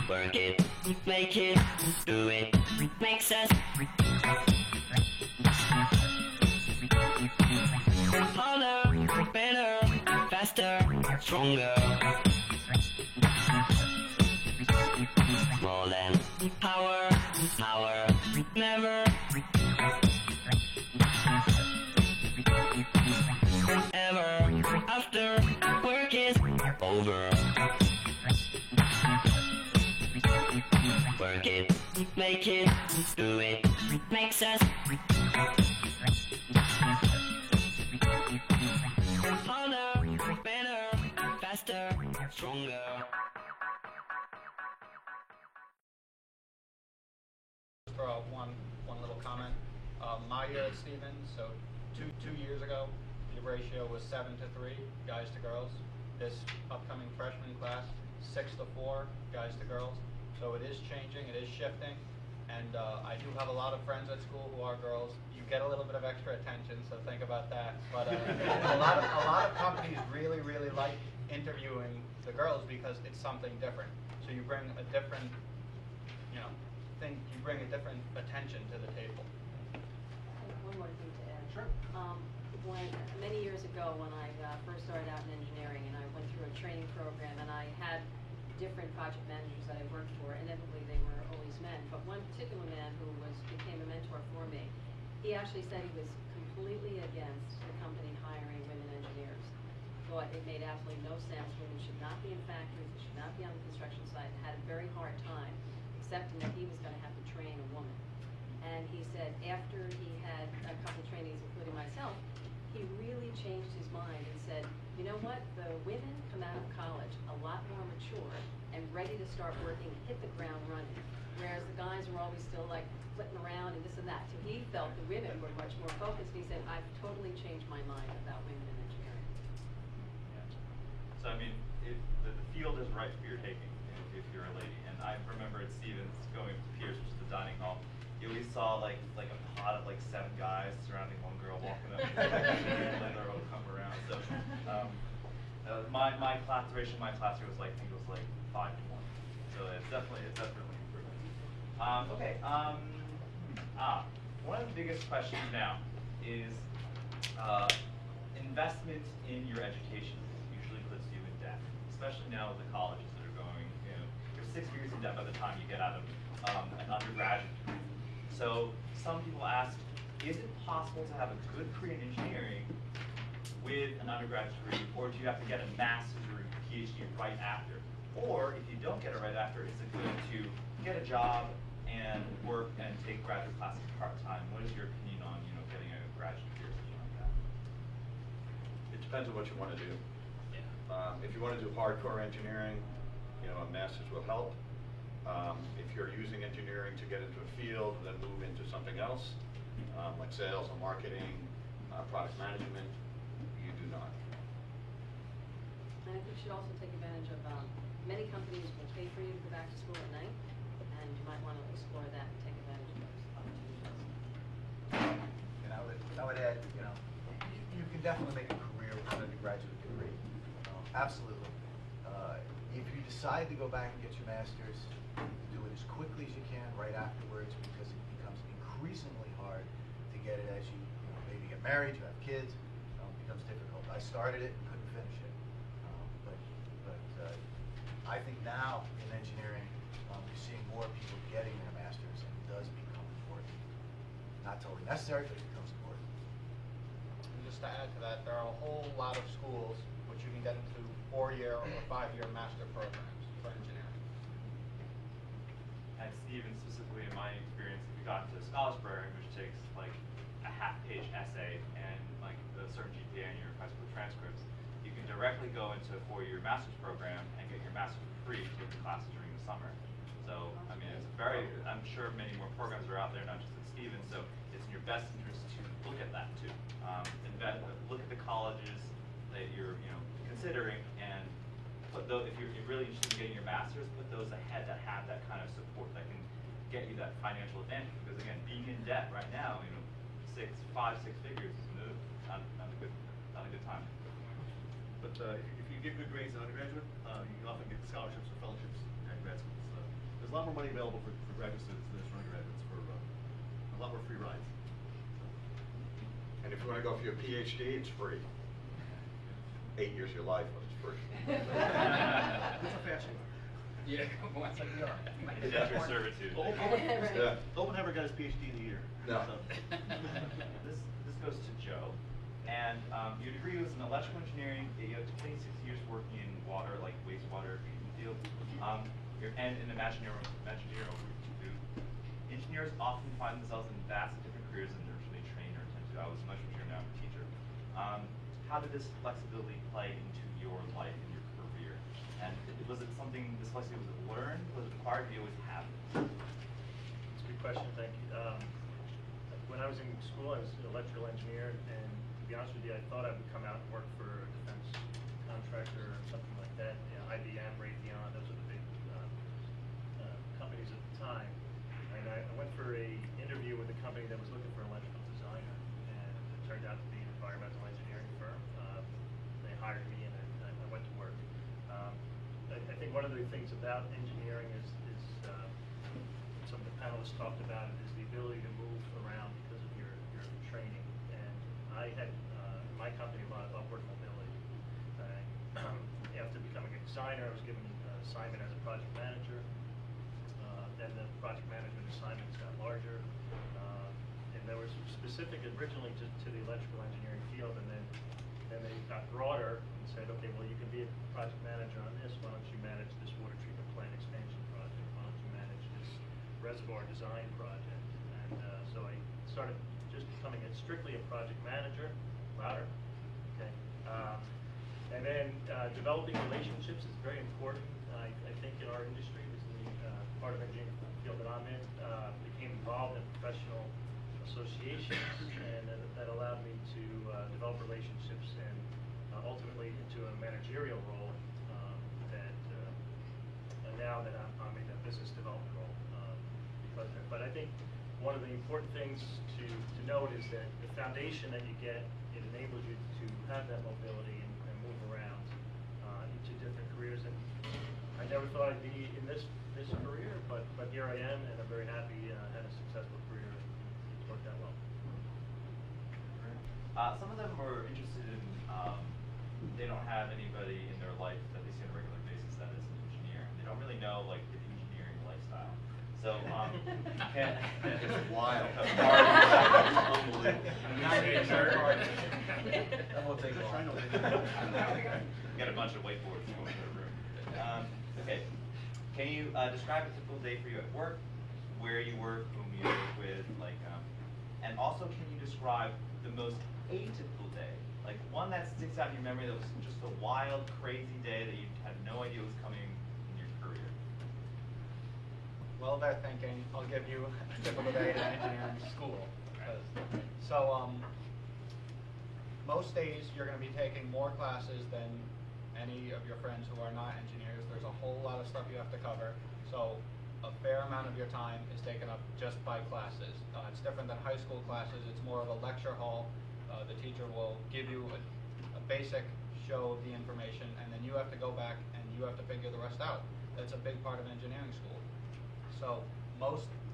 Work it, make it, do it, makes us harder, better, faster, stronger. More than power, power, never ever after work is over. Work it, make it, do it, makes us harder, better, faster, stronger. For one little comment. My year at Stevens, so two years ago, the ratio was 7-3 guys to girls. This upcoming freshman class, 6-4 guys to girls. So it is changing, it is shifting, and I do have a lot of friends at school who are girls. You get a little bit of extra attention, so think about that. But a lot of companies really like interviewing the girls because it's something different. So you bring a different, you bring a different attention to the table. One more thing to add. Sure. Many years ago, when I first started out in engineering, and I went through a training program, and I had different project managers that I worked for. Inevitably, they were always men. But one particular man who became a mentor for me, he actually said he was completely against the company hiring women engineers. Thought it made absolutely no sense. Women should not be in factories. They should not be on the construction site. Had a very hard time accepting that he was going to have to train a woman. And he said after he had a couple trainees, including myself, he really changed his mind and said, you know what, the women come out of college a lot more mature and ready to start working, hit the ground running, whereas the guys were always still like flitting around and this and that. So he felt the women were much more focused. He said, I've totally changed my mind about women in engineering. Yeah. So I mean, the field is right for your taking if you're a lady. And I remember at Stevens going to Pierce, which is the dining hall, you always saw like a pod of like 7 guys surrounding one girl walking up and letting her all come around. So my class, the ratio in my class here was like, I think it was like 5-1. So it's definitely improvement. Okay. One of the biggest questions now is investment in your education usually puts you in debt, especially now with the colleges that are going, you're 6 years in debt by the time you get out of an undergraduate degree. So some people ask, is it possible to have a good career in engineering with an undergraduate degree, or do you have to get a master's or a PhD right after? Or if you don't get it right after, is it good to get a job and work and take graduate classes part-time? What is your opinion on getting a graduate degree or something like that? It depends on what you want to do. Yeah. If you want to do hardcore engineering, a master's will help. If you're using engineering to get into a field, then move into something else, like sales or marketing, product management, you do not. And I think you should also take advantage of, many companies will pay for you to go back to school at night, and you might want to explore that and take advantage of those opportunities. And I would add, you can definitely make a career with an undergraduate degree. Absolutely. If you decide to go back and get your master's, do it as quickly as you can right afterwards, because it becomes increasingly hard to get it as you maybe get married, you have kids, it becomes difficult. I started it and couldn't finish it. But I think now in engineering, you're seeing more people getting their master's, and it does become important. Not totally necessary, but it becomes important. And just to add to that, there are a whole lot of schools which you can get into 4-year or 5-year master programs for engineering. At Stevens, specifically in my experience, if you got into a scholars program, which takes like a half-page essay and like a certain GPA in your high school transcripts, you can directly go into a 4-year master's program and get your master's for free to take the classes during the summer. So, I mean, it's I'm sure many more programs are out there, not just at Stevens, so it's in your best interest to look at that too. Look at the colleges that you're considering, and put those, if you're really interested in getting your master's, put those ahead that have that kind of support that can get you that financial advantage. Because again, being in debt right now, 5-6 figures is not a good but if you get good grades in undergraduate, you can often get scholarships or fellowships at grad schools. There's a lot more money available for graduate students than there is for undergraduates for a lot more free rides. And if you want to go for your PhD, it's free. 8 years of your life, but it's free. That's how fast you are. Yeah, come on. Indentured servitude. Open never got his PhD in a year. No. So. This goes to Joe, and your degree was in electrical engineering. You have 26 years working in water, like wastewater treatment field, and in the managerial group. Engineers often find themselves in vastly different careers than they're really trained or intended to. I was much more now I'm a teacher. How did this flexibility play into your life and your career? And was it something, this flexibility, was it learned? Was it acquired? Do you always have it? It's a good question, thank you. When I was in school, I was an electrical engineer, and to be honest with you, I thought I would come out and work for a defense contractor or something like that. You know, IBM, Raytheon, those are the big companies at the time. And I went for a interview with a company that was looking for an electrical designer, and it turned out to be an environmental engineering firm. They hired me, and I went to work. I think one of the things about engineering is some of the panelists talked about it, is the ability to move around because of your training. And I had in my company a lot of upward mobility. After becoming a designer, I was given an assignment as a project manager. Then the project management assignments got larger, and they were specific originally to the electrical engineering field, and then they got broader and said, okay, well, you can be a project manager on this. Why don't you manage this water treatment plant expansion project? Why don't you manage this reservoir design project? And so I started just becoming strictly a project manager. Louder, okay. And then developing relationships is very important. I think in our industry, this is the part of engineering field that I'm in. Became involved in professional associations, and that allowed me to develop relationships and ultimately into a managerial role now that I'm in a business development role. But I think one of the important things to note is that the foundation that you get, it enables you to have that mobility and move around into different careers. And I never thought I'd be in this career, but here I am, and I'm very happy. Had a successful career, and it's worked out well. Some of them are interested in, they don't have anybody in their life that they see on a regular basis that is an engineer. They don't really know like the engineering lifestyle. So, It's wild. Unbelievable. That won't take long. Got a bunch of whiteboards going in the room. Okay, can you describe a typical day for you at work, where you work, whom you work with, like, and also can you describe the most atypical day, like one that sticks out in your memory that was just a wild, crazy day that you had no idea was coming in your career? Well, they're thinking, I'll give you a typical day in engineering school. So, most days you're going to be taking more classes than any of your friends who are not engineers. There's a whole lot of stuff you have to cover. So, a fair amount of your time is taken up just by classes. It's different than high school classes. It's more of a lecture hall. The teacher will give you a basic show of the information, and then you have to go back and you have to figure the rest out. That's a big part of engineering school. So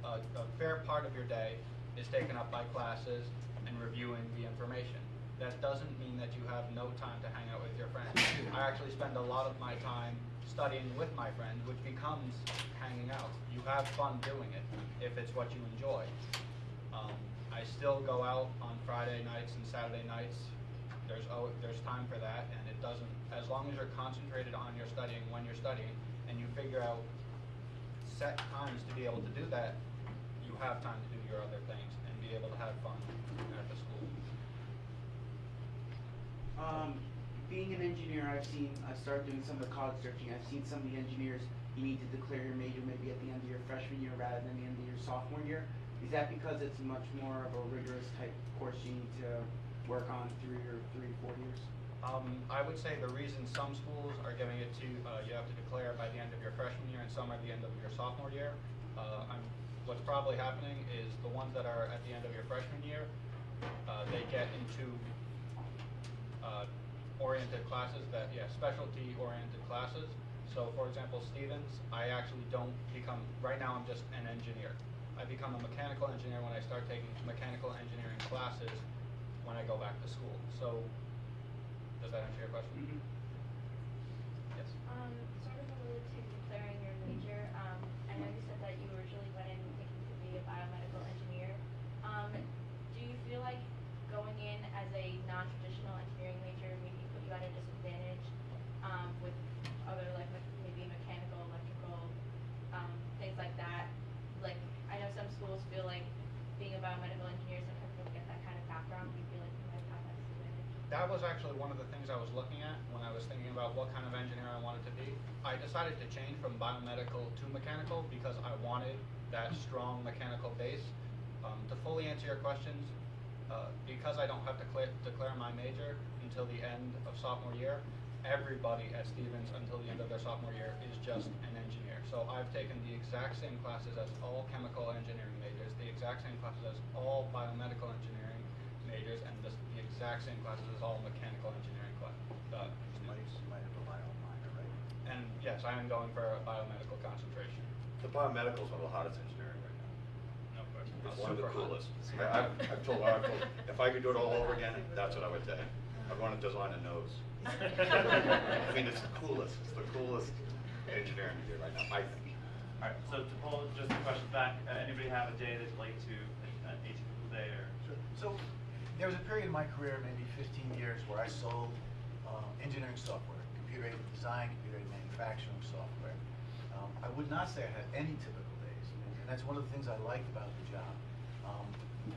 a fair part of your day is taken up by classes and reviewing the information. That doesn't mean that you have no time to hang out with your friends. I actually spend a lot of my time studying with my friends, which becomes hanging out. You have fun doing it if it's what you enjoy. I still go out on Friday nights and Saturday nights. There's time for that, and it doesn't, as long as you're concentrated on your studying when you're studying, and you figure out set times to be able to do that, you have time to do your other things and be able to have fun at the school. Being an engineer, I've started doing some of the college searching. I've seen some of the engineers, you need to declare your major maybe at the end of your freshman year rather than the end of your sophomore year. Is that because it's much more of a rigorous type course you need to work on through your 3-4 years? I would say the reason some schools are giving it to, you have to declare by the end of your freshman year and some at the end of your sophomore year. What's probably happening is the ones that are at the end of your freshman year, they get into oriented classes that, specialty oriented classes. So for example, Stevens, I actually don't become, right now I'm just an engineer. I become a mechanical engineer when I start taking mechanical engineering classes when I go back to school. So, does that answer your question? Mhm. Yes. Sort of alluded to declaring your major. I know you said that you originally went in thinking to be a biomedical engineer. Do you feel like going in as a non-traditional engineering major maybe put you at a disadvantage with other maybe mechanical, electrical, things like that? Like I know some schools feel like being a biomedical engineer sometimes don't get that kind of background. Do you feel like you might have that disadvantage? That was actually one of the things I was looking at when I was thinking about what kind of engineer I wanted to be. I decided to change from biomedical to mechanical because I wanted that strong mechanical base. To fully answer your questions, because I don't have to declare my major until the end of sophomore year, everybody at Stevens until the end of their sophomore year is just an engineer. So I've taken the exact same classes as all chemical engineering majors, the exact same classes as all biomedical engineering majors, and the exact same classes as all mechanical engineering classes. You might have a bio minor, right? And yes, I am going for a biomedical concentration. The biomedical is one of the hottest engineering right now. No question. It's one of the coolest. I've told, if I could do it all over again, that's what I would take. I'd want to design a nose. I mean, it's the coolest. It's the coolest engineering to do right now, I think. All right, so to pull just the question back, anybody have a day they'd like to, an atypical day or? Sure. So there was a period in my career, maybe 15 years, where I sold engineering software, computer-aided design, computer-aided manufacturing software. I would not say I had any typical days, and that's one of the things I liked about the job.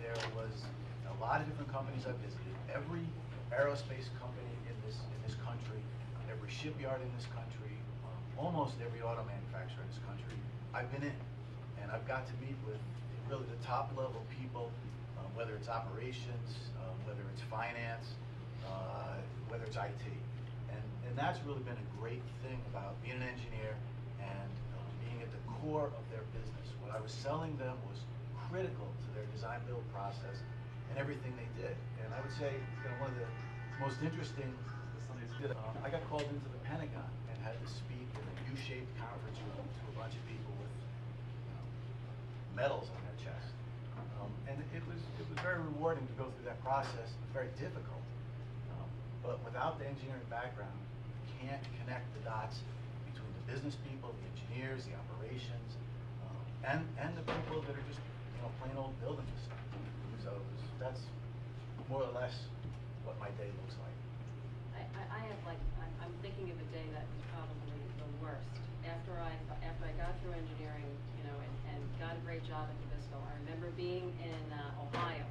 There was a lot of different companies I visited. Every aerospace company in this country, every shipyard in this country, almost every auto manufacturer in this country, I've been in, and I've got to meet with really the top level people, whether it's operations, whether it's finance, whether it's IT. And that's really been a great thing about being an engineer and being at the core of their business. What I was selling them was critical to their design build process and everything they did. And I would say, one of the most interesting, I got called into the Pentagon and had to speak in a U-shaped conference room to a bunch of people with medals on their chest. And it was very rewarding to go through that process. It was very difficult. But without the engineering background, you can't connect the dots between the business people, the engineers, the operations, and the people that are just plain old building this stuff. So that's more or less what my day looks like. I have I'm thinking of a day that was probably the worst. After I got through engineering, and got a great job at Nabisco, I remember being in Ohio,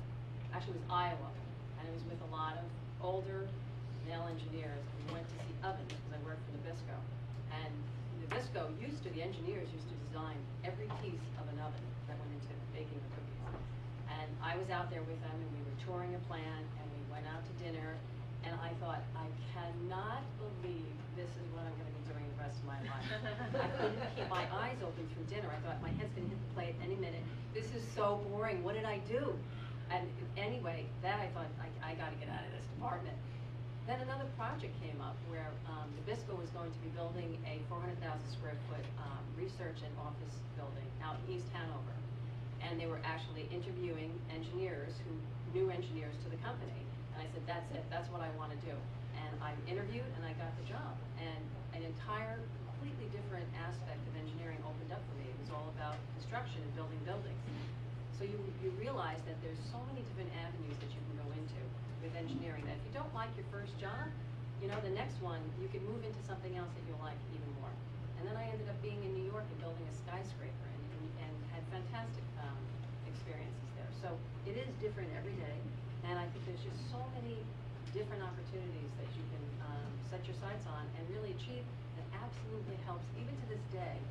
actually it was Iowa, and it was with a lot of older male engineers. We went to see ovens because I worked for Nabisco, and Nabisco the engineers used to design every piece of an oven that went into baking the cookies. And I was out there with them, and we were touring a plant, and we went out to dinner, and I thought, I cannot believe this is what I'm going to be doing the rest of my life. I couldn't keep my eyes open through dinner. I thought, my head's going to hit the plate any minute. This is so boring. What did I do? And anyway, that I thought, I got to get out of this department. Then another project came up where Nabisco was going to be building a 400,000 square foot research and office building out in East Hanover. And they were actually interviewing engineers who new engineers to the company. And I said, that's it, that's what I want to do. And I interviewed and I got the job. And an entire, completely different aspect of engineering opened up for me. It was all about construction and building buildings. So you realize that there's so many different avenues that you can go into with engineering that if you don't like your first job, the next one, you can move into something else that you'll like even more. And then I ended up being in New York and building a skyscraper and had fantastic experiences there. So it is different every day, and I think there's just so many different opportunities that you can set your sights on and really achieve. That absolutely helps, even to this day.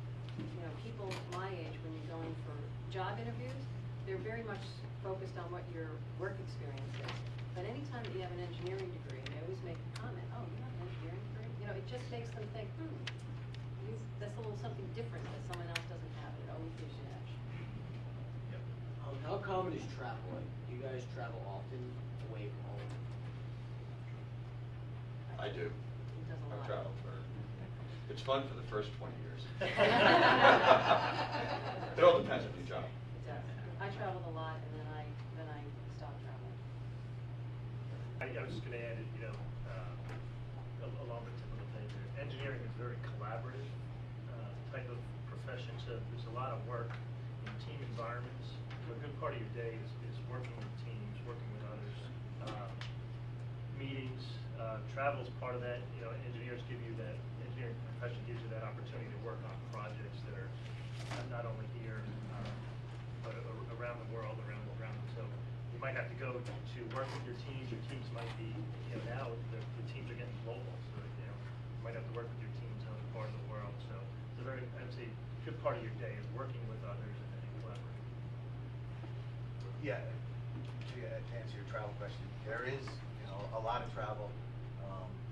People my age, when you're going for job interviews, they're very much focused on what your work experience is. But anytime that you have an engineering degree, they always make a comment, oh, you have an engineering degree? It just makes them think, that's a little something different that someone else doesn't have. It always gives you an edge. How common is traveling? Do you guys travel often away from home? I do. He does a I've lot. traveled for, it's fun for the first 20 years. It all depends on your job. It does. I traveled a lot, and then I stopped traveling. I was just gonna add, you know, along the tip of the paper, engineering is very collaborative, type of profession, so there's a lot of work in team environments. So a good part of your day is working with teams, working with others, meetings, travel's part of that, you know, engineering profession gives you that opportunity to work on projects that are not only here, but around the world, around. So you might have to go to work with your teams might be, you know, now the teams are getting global, so, you know, you might have to work with your teams in other part of the world, so it's a very, I'd say, good part of your day is working with others and collaborating. Yeah, to answer your travel question, there is, you know, a lot of travel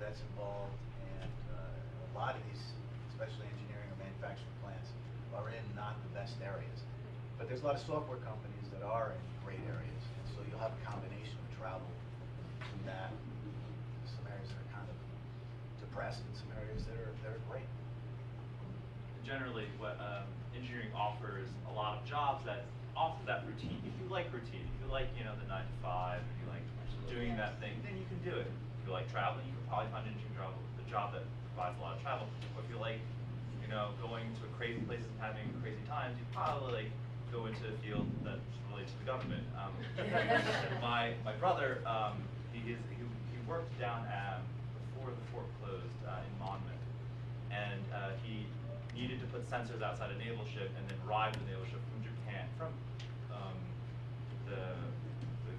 that's involved, and a lot of these, especially engineering or manufacturing plants, are in not the best areas. But there's a lot of software companies that are in great areas, and so you'll have a combination of travel from that. Some areas that are kind of depressed, and some areas that are great. Generally, what engineering offers a lot of jobs that offer that routine. If you like routine, if you like, you know, the 9 to 5, if you like doing that thing, then you can do it. If you like traveling, you can probably find an engineering job that provides a lot of travel. Or if you like, you know, going to crazy places and having crazy times, you probably like go into a field that's related to the government. My brother, he worked down before the fort closed in Monmouth, and he needed to put sensors outside a naval ship and then ride the naval ship from Japan, from the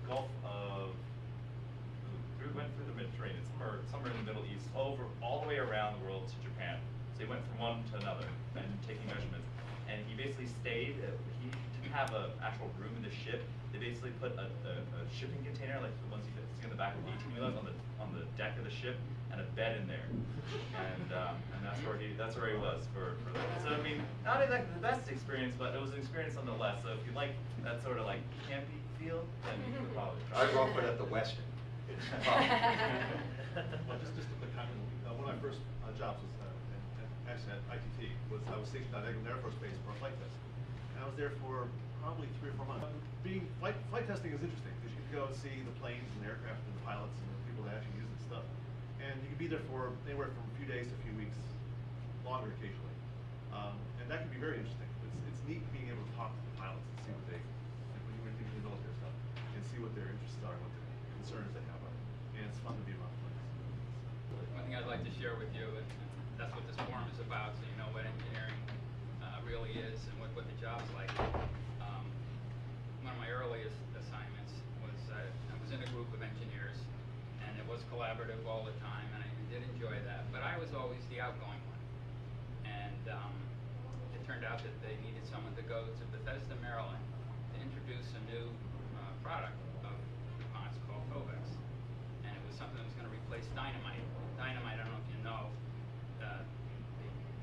Gulf of, went through the Mediterranean, somewhere in the Middle East, all the way around the world to Japan. So he went from one to another and taking measurements. And he basically stayed, he didn't have an actual room in the ship. They basically put a shipping container, like the ones you see on the back of 18-wheelers, on the deck of the ship, and a bed in there. And that's where he was for that. So I mean, not exactly the best experience, but it was an experience nonetheless. So if you like that sort of like campy feel, then you could probably try. I grew up at the Westin. It's tough. Well, just a quick comment. One of my first jobs was actually at ITT. I was stationed at Eglin Air Force Base for a flight test. And I was there for probably 3 or 4 months. Flight testing is interesting because you can go and see the planes and the aircraft and the pilots and the people that actually use the stuff. And you can be there for anywhere from a few days to a few weeks, longer occasionally. And that can be very interesting. It's neat being able to talk to the pilots and see what they, like when you're thinking of military stuff, and see what their interests are, what their concerns they have. And it's fun to be around planes. One thing I'd like to share with you, and that's what this forum is about, so you know what engineering really is and what the job's like. One of my earliest assignments was I was in a group of engineers, and it was collaborative all the time, and I did enjoy that. But I was always the outgoing one, and it turned out that they needed someone to go to Bethesda, Maryland, to introduce a new product of DuPont's called Kovex, and it was something that was going to replace dynamite. Dynamite, I don't know if you know, the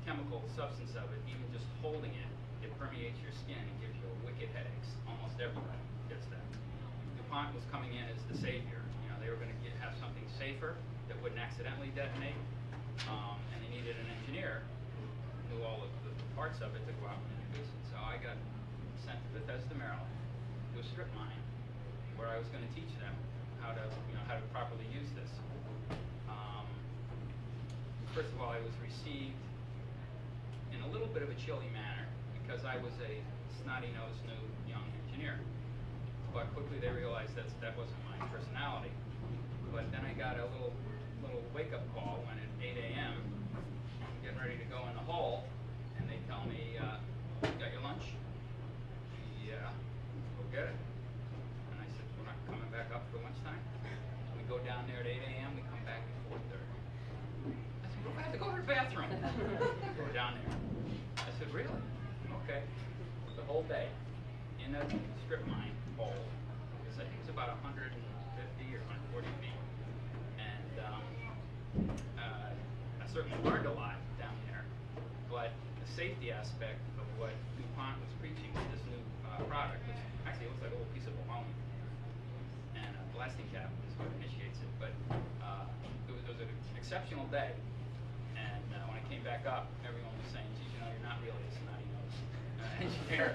chemical substance of it, even just holding it, it permeates your skin and gives you wicked headaches. Almost everybody gets that. DuPont was coming in as the savior. You know, they were going to have something safer that wouldn't accidentally detonate, and they needed an engineer who knew all of the parts of it to go out and introduce it. So I got sent to Bethesda, Maryland, to a strip mine where I was going to teach them how to properly use this. First of all, I was received in a little bit of a chilly manner because I was a snotty-nosed new young engineer. But quickly they realized that wasn't my personality. But then I got a little wake-up call when at 8 a.m. I'm getting ready to go in the hall, and they tell me, "You got your lunch?" "Yeah." "Go get it." And I said, "We're not coming back up for lunchtime?" We go down there at 8 a.m. We come back at 4:30. I said, "Well, I have to go to the bathroom." We're down there. I said, "Really?" "Okay." The whole day in a strip mine hole. I think it was about 150 or 140 feet. And I certainly learned a lot down there. But the safety aspect of what DuPont was preaching with this new product, which actually looks like a little piece of aluminum, and a blasting cap is what initiates it. But it was an exceptional day. And when I came back up, everyone was saying, geez, you know, you're not really a snotty-nosed engineer.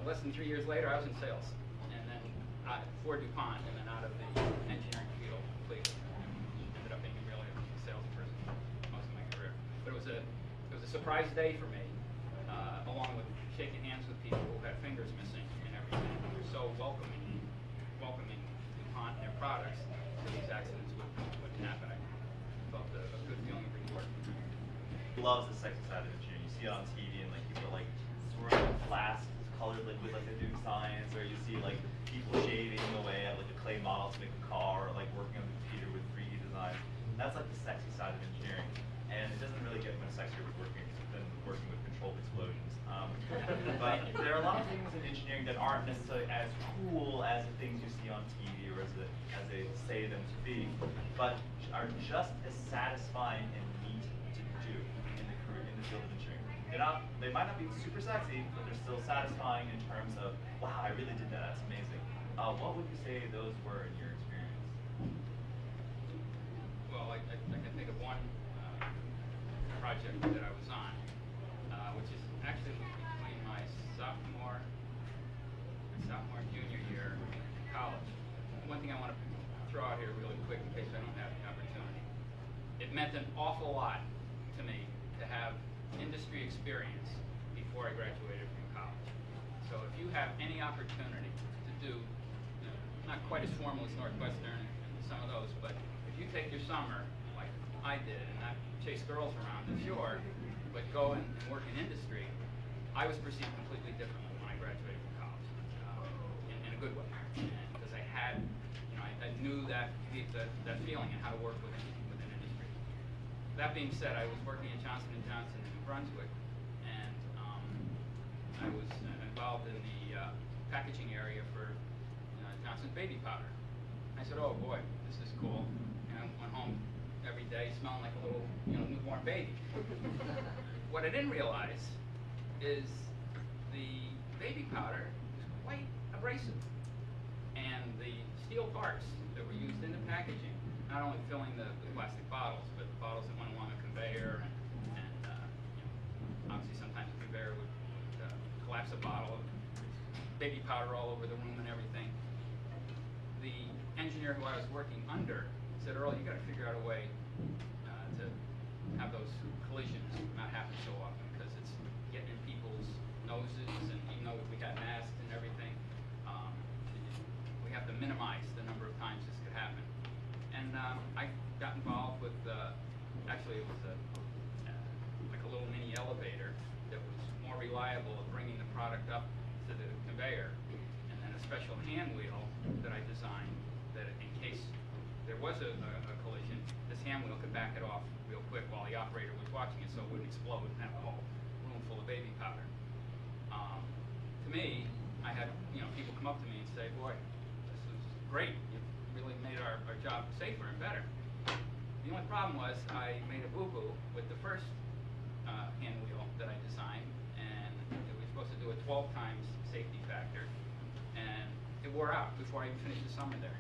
Less than 3 years later, I was in sales. And then for DuPont, and then out of the engineering field completely. Ended up being really a salesperson most of my career. But it was a surprise day for me, along with shaking hands with people who had fingers missing and everything. They were so welcoming DuPont and their products, so these accidents wouldn't happen. I felt a good feeling of reward. Loves the sexy side of engineering. You see it on TV and like people are like swirling flasks colored liquid like they do science, or you see like people shaving away at like a clay model to make a car, or like working on the computer with 3D design. That's like the sexy side of engineering, and it doesn't really get much sexier with working with controlled explosions. But there are a lot of things in engineering that aren't necessarily as cool as the things you see on TV or as they say them to be, but are just as satisfying and neat to do in the field of engineering. They might not be super sexy, but they're still satisfying in terms of, wow, I really did that, that's amazing. What would you say those were in your experience? Well, I can think of one project that I was on, which is actually between my sophomore and junior year in college. One thing I want to throw out here really quick in case I don't have the opportunity. It meant an awful lot to me to have industry experience before I graduated from college. So if you have any opportunity to do, not quite as formal as Northwestern and some of those, but if you take your summer, like I did, and not chase girls around the shore, but go and work in industry, I was perceived completely differently when I graduated from college, in a good way, because I had, I knew that feeling and how to work within industry. That being said, I was working at Johnson & Johnson in New Brunswick, and I was involved in the packaging area for Johnson's baby powder. I said, oh boy, this is cool. And I went home every day smelling like a little newborn baby. What I didn't realize is the baby powder is quite abrasive. And the steel parts that were used in the packaging, not only filling the plastic bottles, but the bottles that went along a conveyor, and obviously sometimes the conveyor would collapse a bottle of baby powder all over the room and everything. The engineer who I was working under said, Earl, you got to figure out a way to have those collisions not happen so often, because it's getting in people's noses, and even though we had masks and everything, we have to minimize the number of times this could happen. And I got involved with, actually it was like a little mini elevator that was more reliable at bringing the product up to the conveyor, and then a special hand wheel that I designed that in case there was a collision, this hand wheel could back it off real quick while the operator was watching it, so it wouldn't explode and have a whole room full of baby powder. To me, I had people come up to me and say, boy, this is great, you really made our job safer and better. The only problem was I made a boo-boo with the first hand wheel that I designed, and it was supposed to do a 12 times safety factor, and it wore out before I even finished the summer there.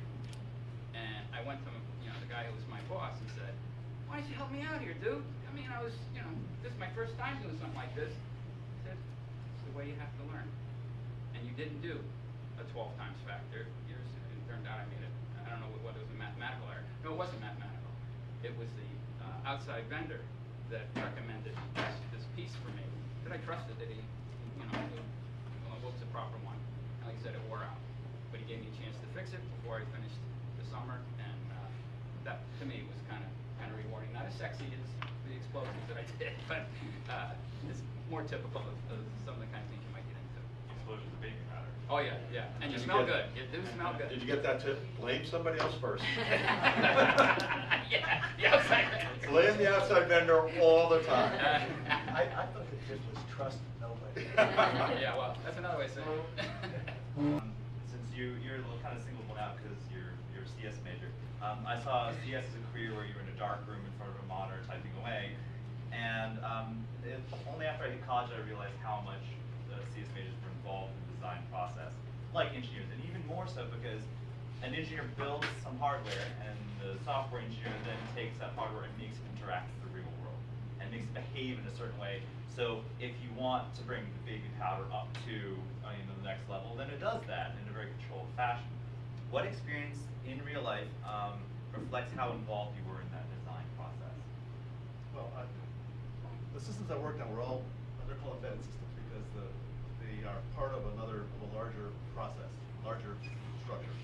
And I went to the guy who was my boss and said, why don't you help me out here, dude? I mean, this is my first time doing something like this. He said, it's the way you have to learn. And you didn't do a 12 times factor. It turned out I made it. I don't know whether it was a mathematical error. No, it wasn't mathematical. It was the outside vendor that recommended this piece for me, that I trusted that he knew what was the proper one. And like I said, it wore out. But he gave me a chance to fix it before I finished the summer, and that to me was kind of rewarding. Not as sexy as the explosions that I did, but it's more typical of some of the kind of things you might get into. Explosions of baby powder. Oh yeah, yeah, and you smell good. You do smell good. Did you get that tip? Blame somebody else first. Yeah, the outside vendor. Blame the outside vendor all the time. I thought the tip was trust nobody. Yeah, well, that's another way of saying it. Since you're kind of singled one out because you're a CS major, I saw CS as a career where you were in a dark room in front of a monitor typing away, and only after I hit college I realized how much the CS majors were involved in the design process, like engineers, and even more so because an engineer builds some hardware, and the software engineer then takes that hardware and makes it interact with the real world, and makes it behave in a certain way. So if you want to bring the baby powder up to the next level, then it does that in a very controlled fashion. What experience in real life reflects how involved you were in that design process? Well, the systems I worked on were all, they're called embedded systems because they are part of a larger process, larger structure.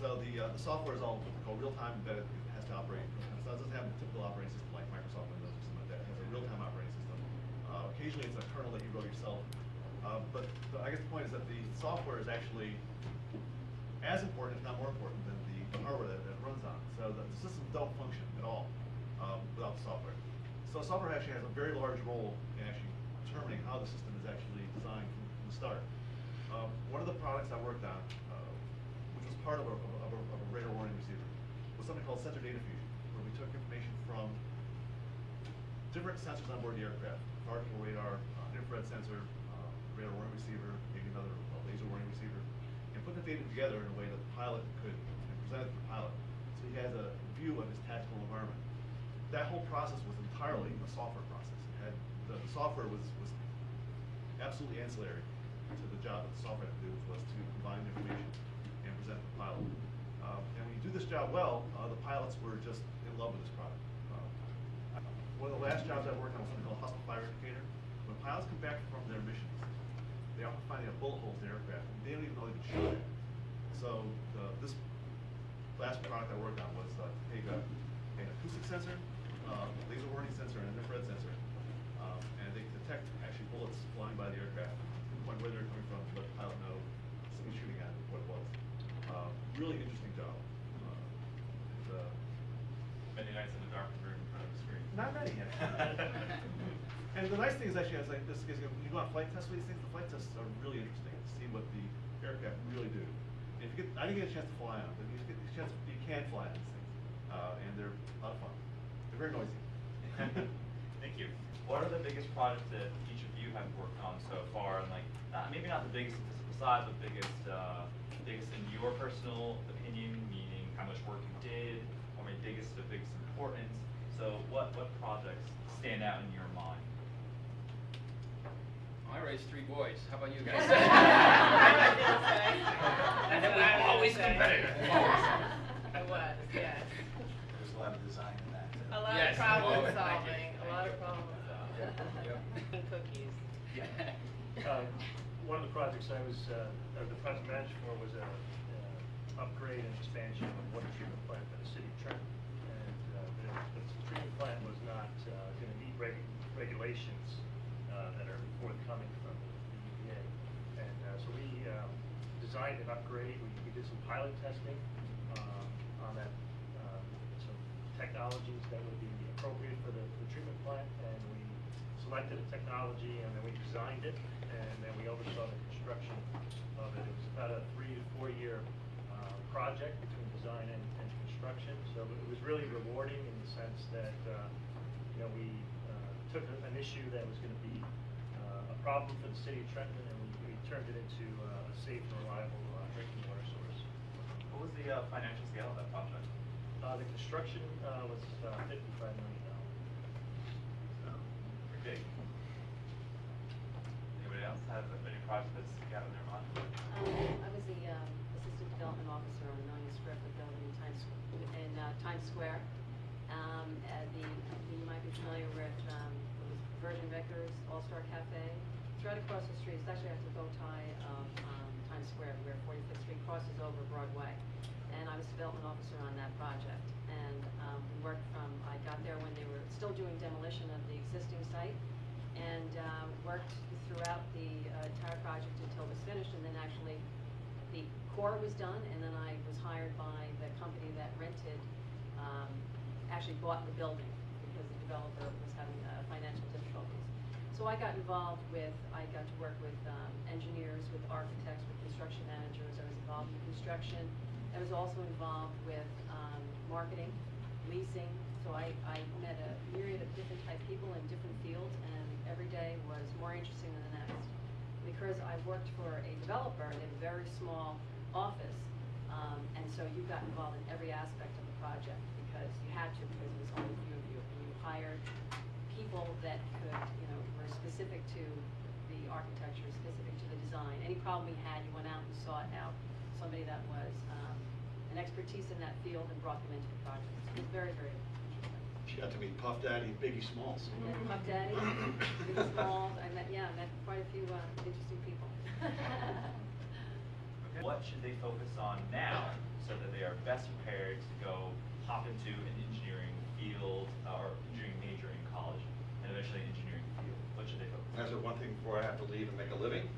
So the software is all called real-time embedded. It has to operate. So it doesn't have a typical operating system like Microsoft Windows or something like that. It has a real-time operating system. Occasionally it's a kernel that you wrote yourself. But I guess the point is that the software is actually as important, if not more important, than the hardware that it runs on. So the systems don't function at all without the software. So software actually has a very large role in actually determining how the system is actually designed from the start. One of the products I worked on, which was part of a radar warning receiver, was something called sensor data fusion, where we took information from different sensors on board the aircraft, particle radar, infrared sensor, radar warning receiver, maybe another laser warning receiver, and put the data together in a way that the pilot could present it to the pilot. So he has a view of his tactical environment. That whole process was entirely a software process. It had, the software was absolutely ancillary to the job that the software had to do, was to combine information and present to the pilot. And when you do this job well, the pilots were just in love with this product. One of the last jobs I worked on was something called hostile fire indicator. When pilots come back from their missions, they often find they have bullet holes in the aircraft, and they don't even know they've been shot at. So this last product I worked on was take an acoustic sensor, laser warning sensor, and an infrared sensor, and they detect actually bullets flying by the aircraft, pinpoint where they're coming from, to let the pilot know somebody shooting at it, what it was. Really interesting job. Many nights in the dark room in front of the screen. Not many. And the nice thing is actually, when you go on flight tests with these things, the flight tests are really interesting to see what the aircraft really do. And if you get, I didn't get a chance to fly on them, but you can fly on these things, and they're a lot of fun. They're very noisy. Thank you. What are the biggest projects that each of you have worked on so far? And maybe not the biggest in physical size, but biggest in your personal opinion, meaning how much work you did, or maybe biggest of biggest importance. So what projects stand out in your mind? I raised 3 boys. How about you guys? And then we're always competitive. I was, yes. There's a lot of design in that. A lot Yes. of problem Oh, thank solving, you. a lot of problem solving. Yep. And cookies. One of the projects I was, the project manager for was a upgrade and expansion of water treatment plant for the city of Trenton. And the treatment plant was not going to meet regulations that are forthcoming from the EPA. And so we designed an upgrade. We did some pilot testing on that, some technologies that would be appropriate for the treatment plant, and we selected a technology, and then we designed it, and then we oversaw the construction of it. It was about a 3 to 4 year project between design and construction. So it was really rewarding in the sense that we took an issue that was going to be a problem for the city of Trenton, and we turned it into a safe and reliable drinking water source. What was the financial scale of that project? The construction was $55 million. So, pretty big. Anybody else have any project that's got in their mind? I was the assistant development officer on a 1 million square foot building in Times Square. You might be familiar with Virgin Vickers All-Star Cafe. It's right across the street. It's actually at the bow tie of Times Square, where 45th Street crosses over Broadway. And I was development officer on that project. And we worked I got there when they were still doing demolition of the existing site, and worked throughout the entire project until it was finished. And then actually the core was done, and then I was hired by the company that rented, actually bought the building, because the developer was having financial difficulties. So I got involved I got to work with engineers, with architects, with construction managers. I was involved in construction. I was also involved with marketing, leasing. So I met a myriad of different type people in different fields, and every day was more interesting than the next. Because I worked for a developer in a very small office, And so you got involved in every aspect of the project because you had to, because it was only a few of you. And you hired people that could, were specific to the architecture, specific to the design. Any problem we had, you went out and sought out somebody that was an expertise in that field and brought them into the project. So it was very, very interesting. She got to meet Puff Daddy and Biggie Smalls. I met Puff Daddy, Biggie Smalls. I met quite a few interesting people. What should they focus on now so that they are best prepared to go hop into an engineering field or engineering major in college and eventually an engineering field? What should they focus on? That's the one thing before I have to leave and make a living.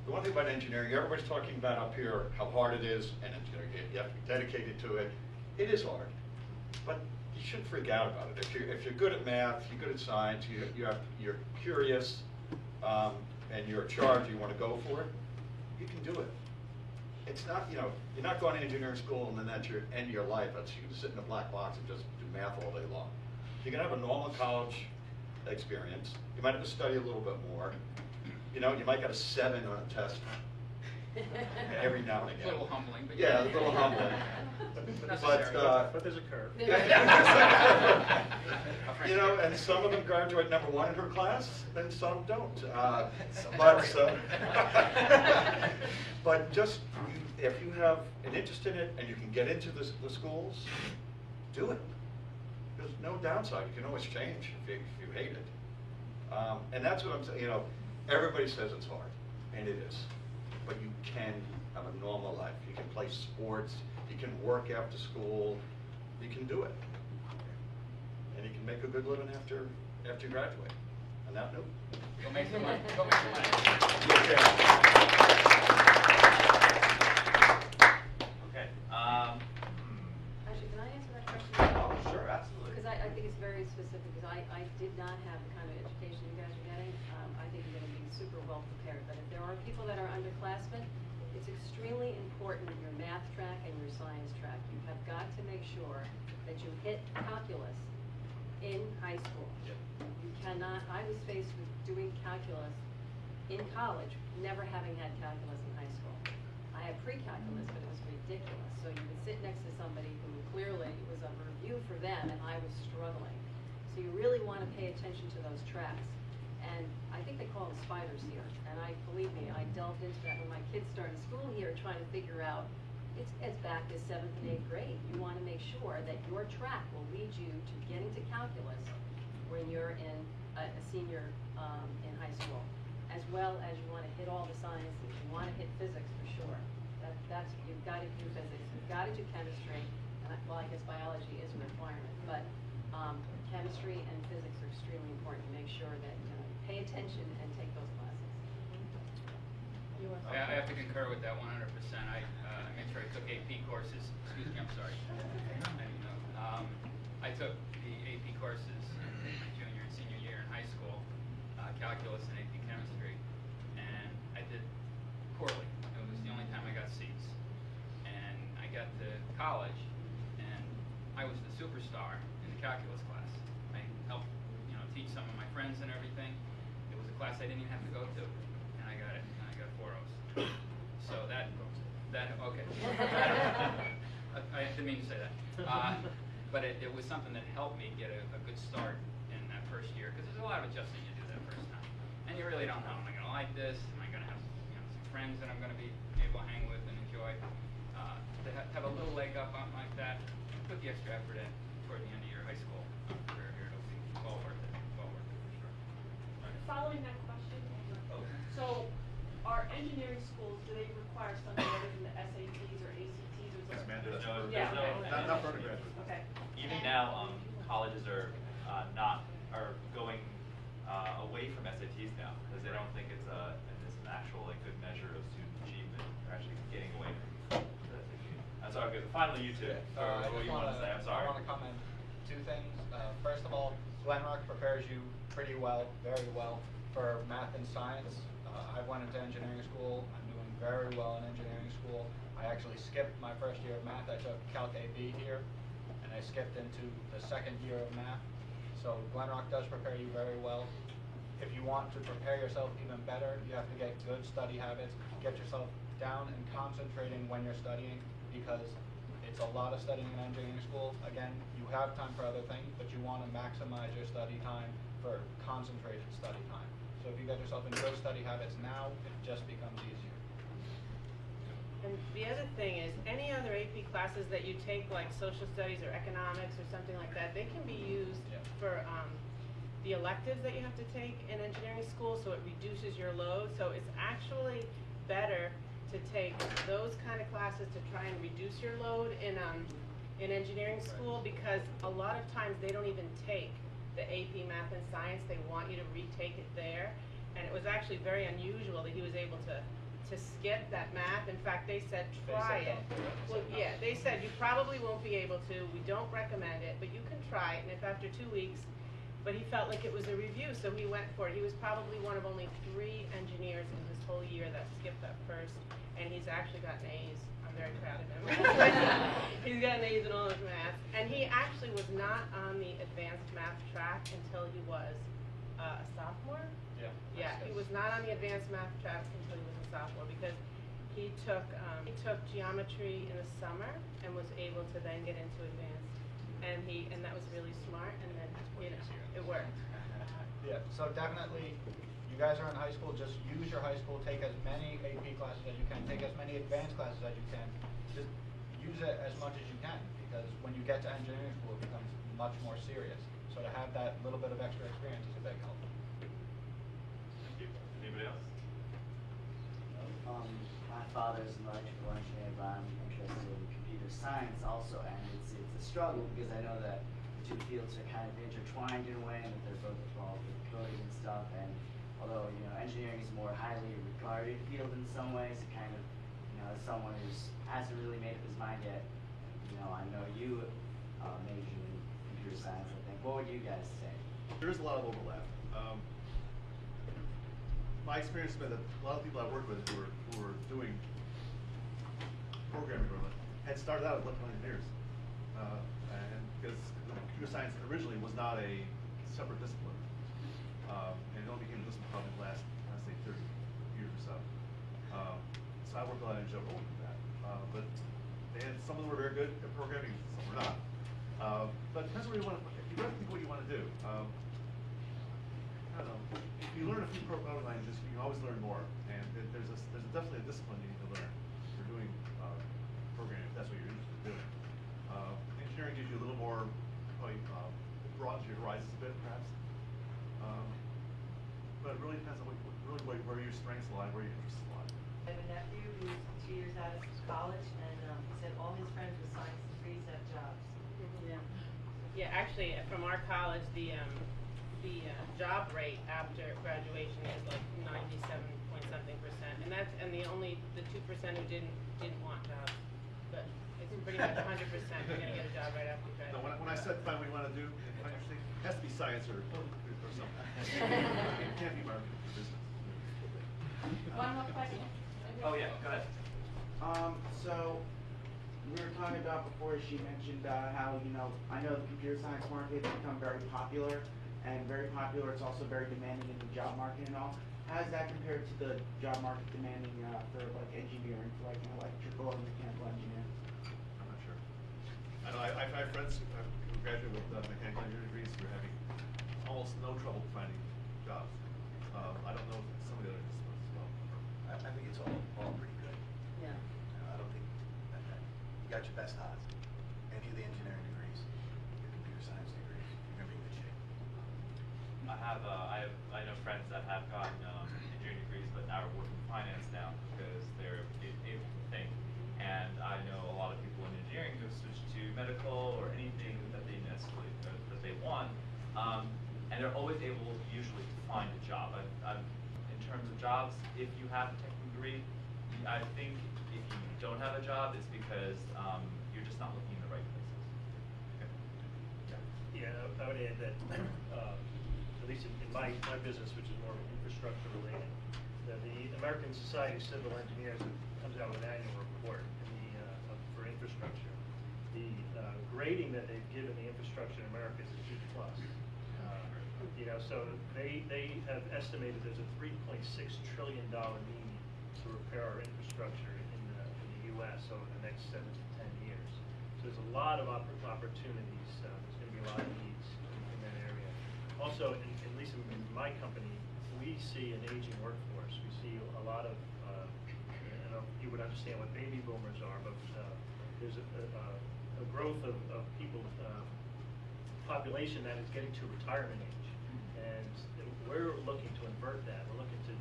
The one thing about engineering, everybody's talking about up here how hard it is, and you have to be dedicated to it. It is hard, but you shouldn't freak out about it. If you're good at math, you're good at science, you're curious, and you're in charge, you want to go for it, you can do it. It's not, you're not going to engineering school and then that's your end of your life. That's, you can sit in a black box and just do math all day long. You can have a normal college experience. You might have to study a little bit more. You might get a 7 on a test every now and again. A little humbling, but yeah, a little humbling. But there's a curve. And some of them graduate #1 in her class, and some don't. But just if you have an interest in it and you can get into the schools, do it. There's no downside. You can always change if you hate it. And that's what I'm saying. Everybody says it's hard, and it is. But you can have a normal life. You can play sports. You can work after school. You can do it. And you can make a good living after you graduate. On that note. Go make some money. Go make some money. Okay. Actually, can I answer that question? Oh, sure, absolutely. Because I think it's very specific, because I did not have the kind of education you guys are getting. I think you're going to be super well prepared. But if there are people that are underclassmen, it's extremely important in your math track and your science track. You have got to make sure that you hit calculus in high school. Yep. You cannot, I was faced with doing calculus in college, never having had calculus in high school. I had pre-calculus, but it was ridiculous. So you would sit next to somebody who clearly was a review for them, and I was struggling. So you really want to pay attention to those tracks. And I think they call them spiders here. And believe me, I delved into that when my kids started school here, trying to figure out, it's back to 7th and 8th grade. You want to make sure that your track will lead you to getting to calculus when you're in a senior in high school, as well as you want to hit all the sciences. You want to hit physics for sure. You've got to do physics. You've got to do chemistry. And I guess biology is a requirement, but chemistry and physics are extremely important to make sure that you pay attention and take those classes. I have to concur with that 100%. I made sure I took AP courses. Excuse me, I'm sorry. I took the AP courses in my junior and senior year in high school, calculus and AP chemistry, and I did poorly. It was the only time I got C's. And I got to college, and I was the superstar in the calculus class. I helped, teach some of my friends and everything. It was a class I didn't even have to go to, and I got it. And I got 4 O's. So that okay. I didn't mean to say that. But it was something that helped me get a good start in that first year, because there's a lot of adjusting you do that first time, and you really don't know, am I going to like this? Am I going to have some friends that I'm going to be able to hang with and enjoy? To have a little leg up on like that, put the extra effort in toward the end of your high school career here. It'll be well worth it. Well worth it for sure. Following that question, so are engineering schools, do they require something other than the SATs or ACTs or is That's there? mandatory. Yeah, okay. Not for undergraduate. Okay. Even now, colleges are going away from SATs now because they don't think it's an actual good measure of student achievement. They're actually getting away from the SAT. I'm sorry. Okay, finally, you two. What you want to say? I'm sorry. I want to comment 2 things. First of all, Glenrock prepares you pretty well, very well, for math and science. I went into engineering school. I'm doing very well in engineering school. I actually skipped my first year of math. I took Calc AB here, and I skipped into the 2nd year of math. So Glenrock does prepare you very well. If you want to prepare yourself even better, you have to get good study habits, get yourself down and concentrating when you're studying, because it's a lot of studying in engineering school. Again, you have time for other things, but you want to maximize your study time for concentrated study time. So if you get yourself in good study habits now, it just becomes easier. And the other thing is, any other AP classes that you take, like social studies or economics or something like that, they can be used for the electives that you have to take in engineering school, so it reduces your load. So it's actually better to take those kind of classes to try and reduce your load in engineering school, because a lot of times they don't even take the AP Math and Science. They want you to retake it there. And it was actually very unusual that he was able to skip that math. In fact, they said try it. Well, yeah, they said you probably won't be able to. We don't recommend it, but you can try it. And if after 2 weeks, but he felt like it was a review, so he went for it. He was probably one of only 3 engineers in his whole year that skipped that first, and he's actually gotten A's. I'm very proud of him. He's gotten A's in all his math. And he actually was not on the advanced math track until he was a sophomore. Yeah, he was not on the advanced math track until he was a sophomore, because he took geometry in the summer and was able to then get into advanced, and that was really smart, and then it worked. Yeah, so definitely, you guys are in high school, just use your high school, take as many AP classes as you can, take as many advanced classes as you can, just use it as much as you can, because when you get to engineering school, it becomes much more serious. So to have that little bit of extra experience is a big help. Thank you. Anybody else? My father's an electrical engineer, but I'm interested in computer science also, and it's a struggle because I know that the two fields are kind of intertwined in a way, and that they're both involved with coding and stuff. And although engineering is a more highly regarded field in some ways, it kind of as someone who hasn't really made up his mind yet, I know you major in computer science. I think. What would you guys say? There is a lot of overlap. My experience has been that a lot of people I work with who are doing programming had started out as electrical engineers, and because computer science originally was not a separate discipline, and it only became a discipline probably in the last, I'd say, 30 years or so. So I worked a lot in engineering older than that, but some of them were very good at programming, some were not. But it depends what you want to. You got to think what you want to do. I don't know. If you learn a few programming languages, you can always learn more. And there's definitely a discipline you need to learn for doing programming, if that's what you're interested in doing. Engineering gives you a little more, probably broadens your horizons a bit, perhaps. But it really depends on where your strengths lie, where your interests lie. I have a nephew who's 2 years out of college, and he said all his friends with science degrees have jobs. Yeah, actually, from our college, the job rate after graduation is like 97-point-something%, and the 2% who didn't want jobs, but it's pretty much 100% you're gonna get a job right after you graduate. No, when I said find what you want to do, find your thing, it has to be science or something. It can't be marketing or business. One more question. Oh yeah, go ahead. So we were talking about before, she mentioned how, I know the computer science market has become very popular, and very popular, it's also very demanding in the job market and all. How does that compare to the job market demanding for like engineering, for like an electrical or mechanical engineer? I'm not sure. I know I have friends who graduate with mechanical engineering degrees who are having almost no trouble finding jobs. I don't know if some of the other disciplines as well. I think it's all pretty good. Yeah. I don't think you got your best odds. Any of the engineering degrees, your computer science degrees, you're gonna be in good shape. I know friends that have gotten engineering degrees, but now are working finance now because they're able to think. And I know a lot of people in engineering who have switched to medical or anything that they necessarily that they want, and they're always able usually to find a job. In terms of jobs, if you have a technical degree, I think if you don't have a job, it's because you're just not looking in the right places. Okay. Yeah, I would add that, at least in my business, which is more infrastructure related, that the American Society of Civil Engineers comes out with an annual report for infrastructure. The grading that they've given the infrastructure in America is a C+. So they have estimated there's a $3.6 trillion need to repair our infrastructure in the US over the next 7 to 10 years. So there's a lot of opportunities, there's gonna be a lot of needs in that area. Also, at least in my company, we see an aging workforce. We see a lot of, I don't know if you would understand what baby boomers are, but there's a growth of people, population that is getting to retirement age. And we're looking to invert that. We're looking to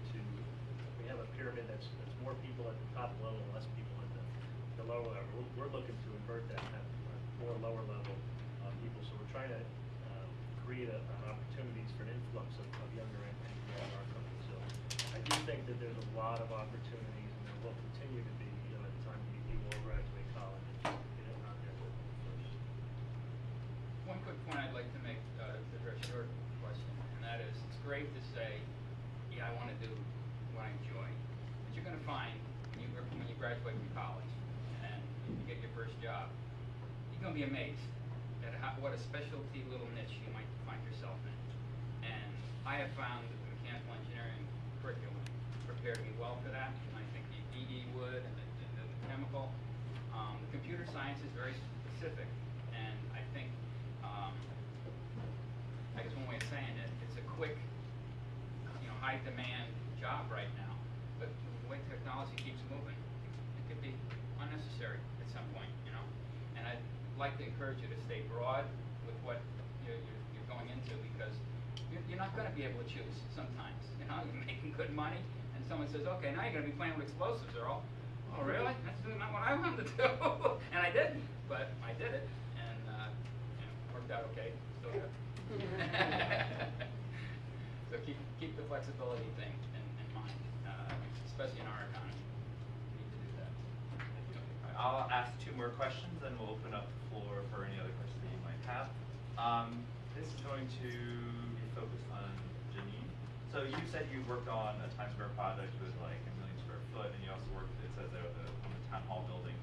we have a pyramid that's more people at the top level and less people at the lower level. We're looking to invert that, have more lower level people. So we're trying to create opportunities for an influx of younger people in our company. So I do think that there's a lot of opportunities, and there will continue to be, at the time people will graduate college and get it out there first. One quick point I'd like to make to address your question, and that is, it's great to say, yeah, I want to do what I enjoy, but you're going to find when you graduate from college and you get your first job, you're going to be amazed at what a specialty little niche you might find yourself in. And I have found that the mechanical engineering curriculum prepared me well for that, and I think the EE would, and the chemical. The computer science is very specific, and I think, I guess one way of saying it, it's a quick, high demand job right now, but the way technology keeps moving, it could be unnecessary at some point, and I'd like to encourage you to stay broad with what you're going into, because you're not going to be able to choose sometimes. You're making good money, and someone says, okay, now you're going to be playing with explosives, Earl. Oh, really? That's not what I wanted to do. And I didn't, but I did it, and worked out okay. Still good. So keep the flexibility thing in mind, especially in our economy. We need to do that. I'll ask 2 more questions, and we'll open up the floor for any other questions that you might have. This is going to be focused on Janine. So you said you worked on a Times Square project with like 1 million square foot, and you also worked, it says there, on the town hall building.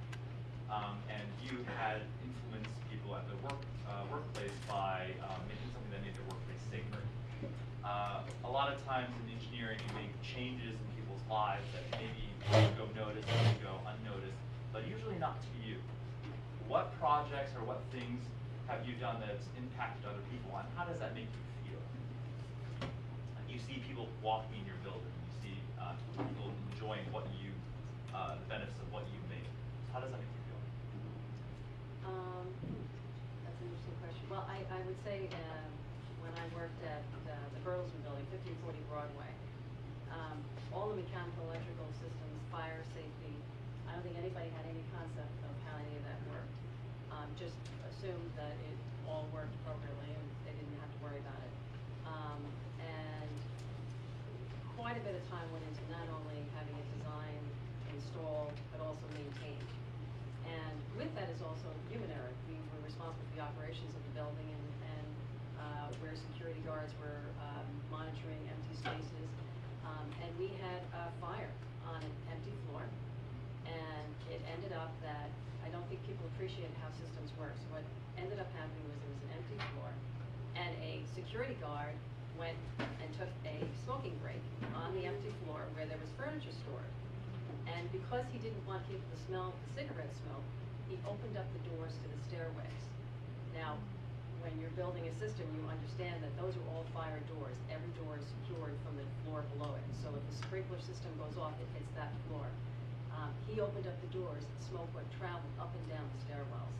And you had influenced people at the workplace by making something that made their workplace safer. A lot of times in engineering, you make changes in people's lives that maybe go noticed, maybe go unnoticed, but usually not to you. What projects or what things have you done that's impacted other people, and how does that make you feel? You see people walking in your building, you see people enjoying what you, the benefits of what you make. How does that make you feel? That's an interesting question. Well, I would say when I worked at the Bertelsmann Building, 1540 Broadway, all the mechanical, electrical systems, fire, safety, I don't think anybody had any concept of how any of that worked. Just assumed that it all worked appropriately and they didn't have to worry about it. And quite a bit of time went into not only having it designed, installed, but also maintained. And with that is also human error. We were responsible for the operations of the building and where security guards were monitoring empty spaces. And we had a fire on an empty floor. And it ended up that I don't think people appreciate how systems work. So what ended up happening was there was an empty floor, and a security guard went and took a smoking break on the empty floor where there was furniture stored. And because he didn't want people to smell the cigarette smoke, he opened up the doors to the stairways. Now, when you're building a system, you understand that those are all fire doors. Every door is secured from the floor below it. So if the sprinkler system goes off, it hits that floor. He opened up the doors, the smoke would travel up and down the stairwells.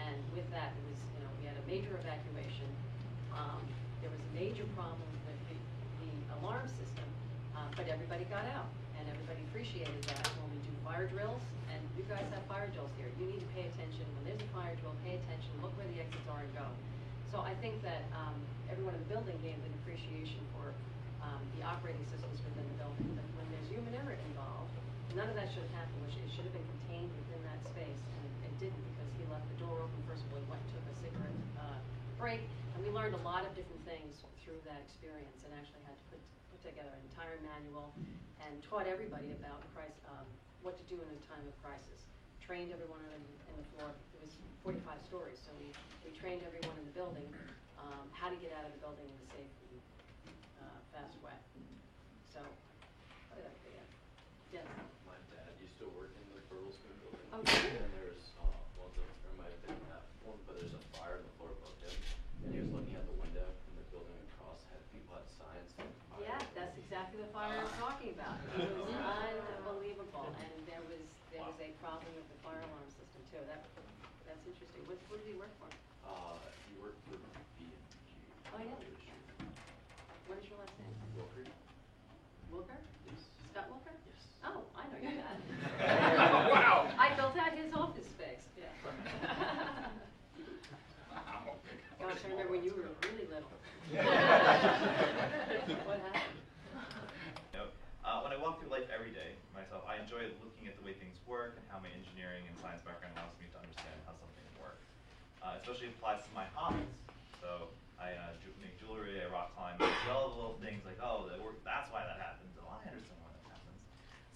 And with that, it was, we had a major evacuation. There was a major problem with the alarm system, but everybody got out, and everybody appreciated that. When we do fire drills, and you guys have fire drills here, you need to pay attention. When there's a fire drill, pay attention, look where the exits are and go. So I think that everyone in the building gained an appreciation for the operating systems within the building. But when there's human error involved, none of that should have happened, which it should have been contained within that space, and it didn't, because he left the door open. First of all, he went and took a cigarette break, and we learned a lot of different things through that experience, and actually had to put together an entire manual and taught everybody about what to do in a time of crisis. Trained everyone in the floor. It was 45 stories, so we trained everyone in the building how to get out of the building in a safe, fast way. So, what did I forget? Yes. too. That's interesting. What did he work for? He worked for B&G. Oh, yeah. What is your last name? Wilker. Wilker? Yes. Scott Wilker? Yes. Oh, I know your dad. Wow. I built out his office space, yeah. Wow. Gosh, I remember when you were really little. What happened? You know, when I walk through life every day myself, I enjoy looking at the way things work and how my engineering and science background allows me to understand how something works. Especially applies to my hobbies. So I make jewelry, I rock climb, I do all the little things like, oh, that's why that happens. Oh, I understand why that happens.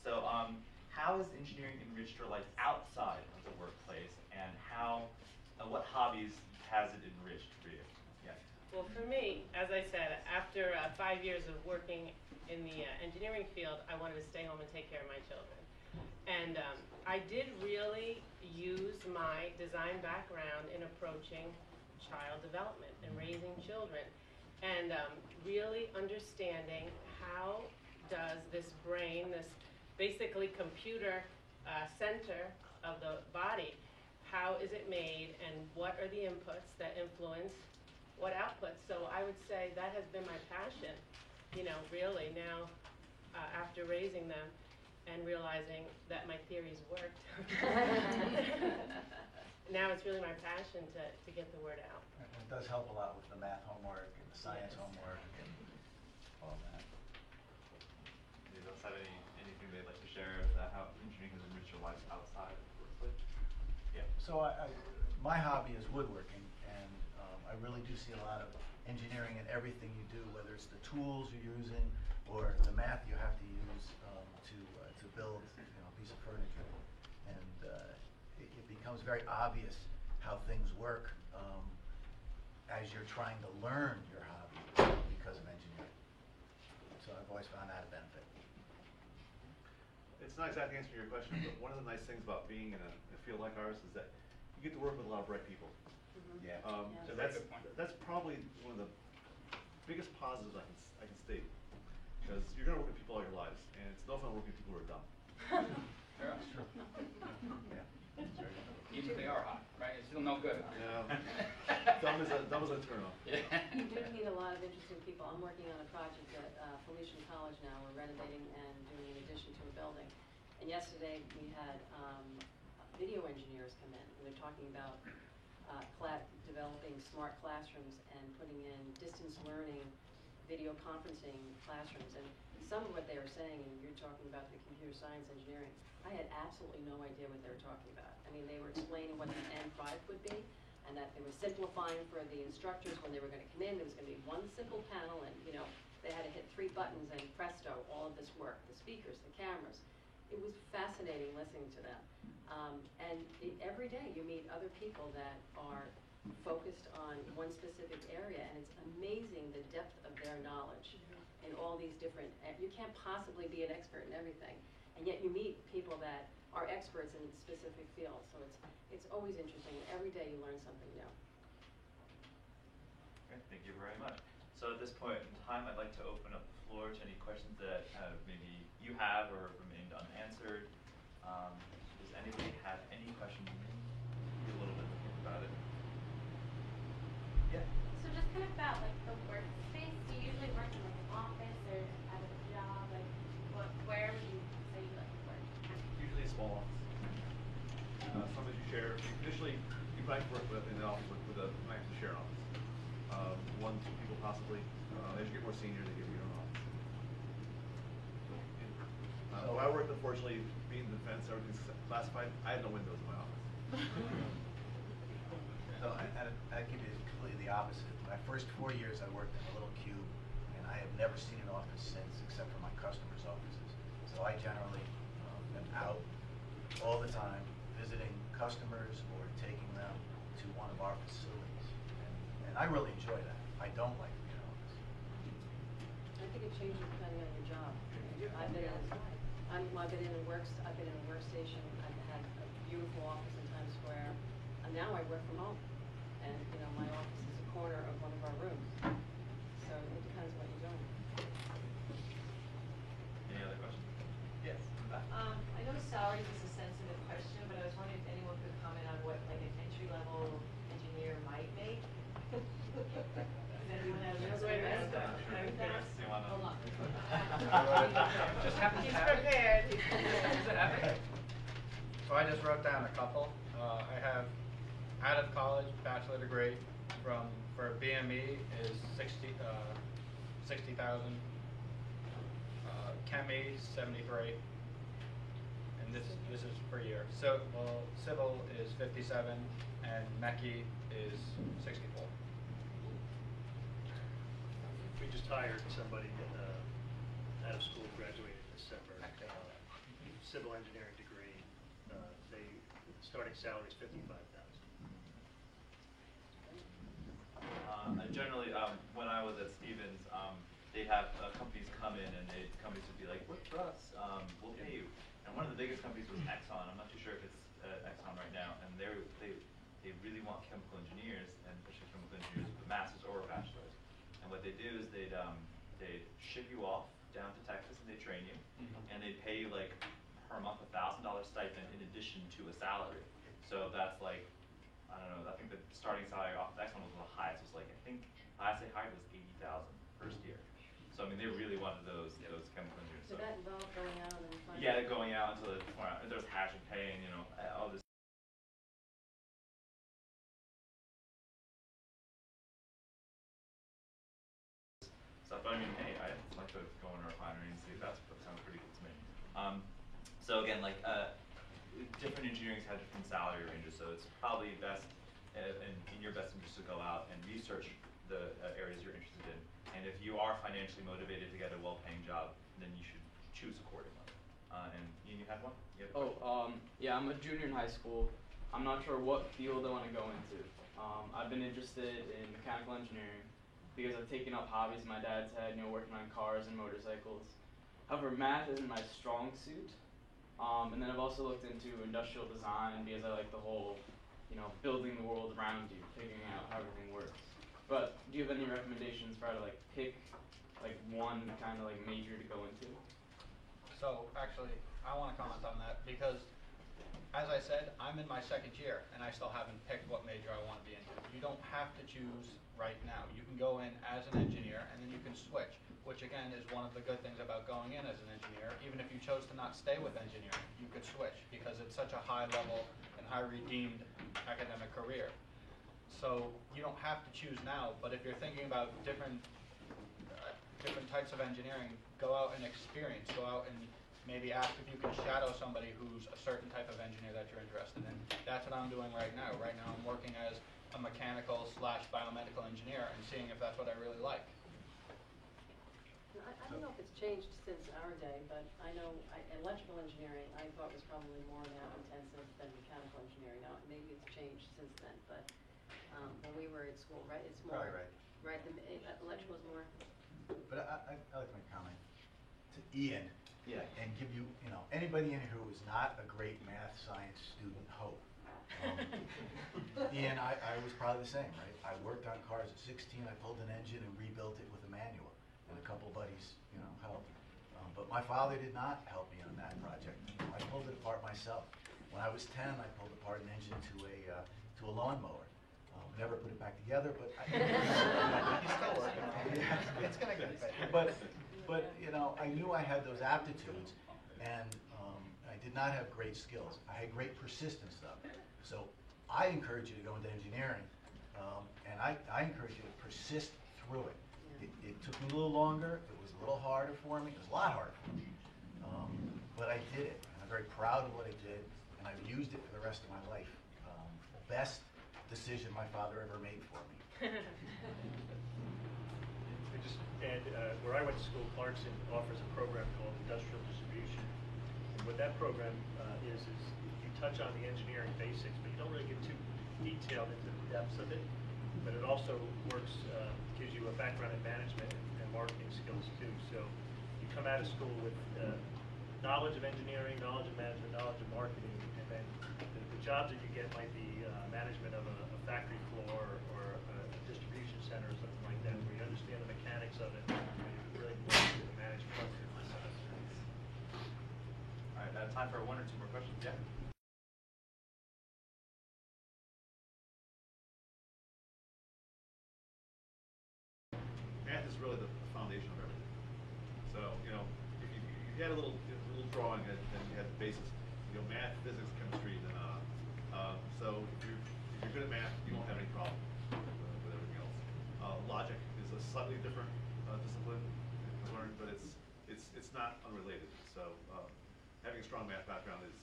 So how has engineering enriched your life outside of the workplace, and what hobbies has it enriched for you? Yeah. Well, for me, as I said, after 5 years of working in the engineering field, I wanted to stay home and take care of my children. And I did really use my design background in approaching child development and raising children, and really understanding how does this brain, this basically computer center of the body, how is it made, and what are the inputs that influence what outputs. So I would say that has been my passion, you know, really now after raising them and realizing that my theories worked. Now it's really my passion to get the word out. And it does help a lot with the math homework and the science homework and all that. Do you guys have anything they'd like to share about how engineering has enriched your lives outside of the workplace? Yeah. So my hobby is woodworking, and I really do see a lot of engineering in everything you do, whether it's the tools you're using or the math you have to use to build, a piece of furniture. And it becomes very obvious how things work as you're trying to learn your hobby because of engineering. So I've always found that a benefit. It's not exactly answering your question, but one of the nice things about being in a field like ours is that you get to work with a lot of bright people. Yeah. So that's probably one of the biggest positives I can state, because you're going to work with people all your lives, and it's no fun working with people who are dumb. Sure. That's true. Yeah. That's very good. Even if they are hot, right? It's still no good. Yeah. Dumb is a turn off. Yeah. You do meet a lot of interesting people. I'm working on a project at Felician College now. We're renovating and doing an addition to a building. And yesterday we had video engineers come in, and they're talking about developing smart classrooms and putting in distance learning, video conferencing classrooms. And some of what they were saying, and you're talking about the computer science engineering, I had absolutely no idea what they were talking about. I mean, they were explaining what the end product would be, and that they were simplifying for the instructors when they were going to come in. There was going to be one simple panel, and they had to hit 3 buttons, and presto, all of this worked. The speakers, the cameras. It was fascinating listening to them. Every day you meet other people that are focused on one specific area, and it's amazing the depth of their knowledge in all these different. You can't possibly be an expert in everything, and yet you meet people that are experts in specific fields. So it's always interesting. Every day you learn something new. Great, thank you very much. So at this point in time, I'd like to open up the floor to any questions that maybe you have or remained unanswered. Does anybody have any questions? Be a little bit think about it. Yeah. So just kind of about like the workspace, do you usually work in like an office or at a job? Like where would you say you like to work? Usually a small office. Sometimes you share. Initially, you might work with in an office with a might have to share an office. 1, 2 people possibly. As you get more senior, they give you your own office. So I worked, unfortunately, being in defense, everything's classified. I had no windows in my office. So I'd give you completely the opposite. My first 4 years I worked in a little cube, and I have never seen an office since, except for my customers' offices. So I generally am out all the time, visiting customers or taking them to one of our facilities. And I really enjoy that. I don't like to be in an office. I think it changes depending on your job. I've been in a workstation. I've had a beautiful office in Times Square, and now I work from home. And my office is a corner of one of our rooms. So it depends what you're doing. Any other questions? Yes. I know salaries is a sensitive question, but I was wondering if anyone could comment on He's prepared. So I just wrote down a couple. I have out of college bachelor degree for BME is 60,000. ChemE 73, and this is per year. So civil is 57, and MECI is 64. We just hired somebody out of school, graduated in December, civil engineering degree. The starting salary is $55,000. Generally, when I was at Stevens, they'd have companies come in and companies would be like, work for us, we'll pay you. And one of the biggest companies was Exxon. I'm not too sure if it's Exxon right now, and they really want chemical engineers, and especially chemical engineers with masters or bachelors. And what they do is they'd ship you off down to Texas and they train you, and they pay you like per month $1,000 stipend in addition to a salary. So that's like, I don't know, I think the starting salary off of Exxon was the highest. It was like, I think the highest they hired was $80,000 first year. So I mean, they really wanted those chemical engineers. Did that involve going out and finding? Yeah, they're going out until there's hash and pay and all this. Stuff. But I mean, hey, I'd like to go in a refinery and see if that sounds pretty good to me. So again, like different engineering have different salary ranges, so it's probably best and in your best interest to go out and research the areas you're interested in. And if you are financially motivated to get a well-paying job, then you should choose accordingly. And Ian, you had one? You had a question? Yeah, I'm a junior in high school. I'm not sure what field I want to go into. I've been interested in mechanical engineering because I've taken up hobbies my dad's had, working on cars and motorcycles. However, math isn't my strong suit. And then I've also looked into industrial design because I like the whole, building the world around you, figuring out how everything works. But do you have any recommendations for how to pick one kind of major to go into? So actually, I want to comment on that because, as I said, I'm in my second year and I still haven't picked what major I want to be into. You don't have to choose right now. You can go in as an engineer and then you can switch, which again is one of the good things about going in as an engineer. Even if you chose to not stay with engineering, you could switch because it's such a high level and high redeemed academic career. So you don't have to choose now, but if you're thinking about different types of engineering, go out and experience. Go out and maybe ask if you can shadow somebody who's a certain type of engineer that you're interested in. That's what I'm doing right now. Right now I'm working as a mechanical/biomedical engineer and seeing if that's what I really like. I don't know if it's changed since our day, but I know electrical engineering I thought was probably more lab intensive than mechanical engineering. Now maybe it's changed since then, but when we were at school, right? It's more. Probably right. Right, the electrical is more. But I like to make a comment to Ian. Yeah. And give you, anybody in here who is not a great math science student hope. Ian, I was probably the same, right? I worked on cars at 16. I pulled an engine and rebuilt it with a manual, and a couple buddies, helped. But my father did not help me on that project. I pulled it apart myself. When I was 10, I pulled apart an engine to a lawnmower. Never put it back together, but He's still working on it. Yeah. It's gonna get better. But I knew I had those aptitudes, and I did not have great skills. I had great persistence, though. So I encourage you to go into engineering, and I encourage you to persist through it. It took me a little longer. It was a little harder for me. It was a lot harder for me. But I did it, and I'm very proud of what I did, and I've used it for the rest of my life. Best decision my father ever made for me. Where I went to school, Clarkson offers a program called Industrial Distribution. And what that program is you touch on the engineering basics, but you don't really get too detailed into the depths of it. But it also gives you a background in management and marketing skills too. So you come out of school with knowledge of engineering, knowledge of management, knowledge of marketing, and then the jobs that you get might be management of a factory floor or a distribution center or something like that, where you understand the mechanics of it and you really get into the management of it. All right, time for one or two more questions. Yeah. Math is really the foundation of everything. So, if you had a little, drawing, and you have the basis, math, physics, chemistry, then so if you're good at math, you won't have any problem with everything else. Logic is a slightly different discipline to learn, but it's not unrelated. So having a strong math background is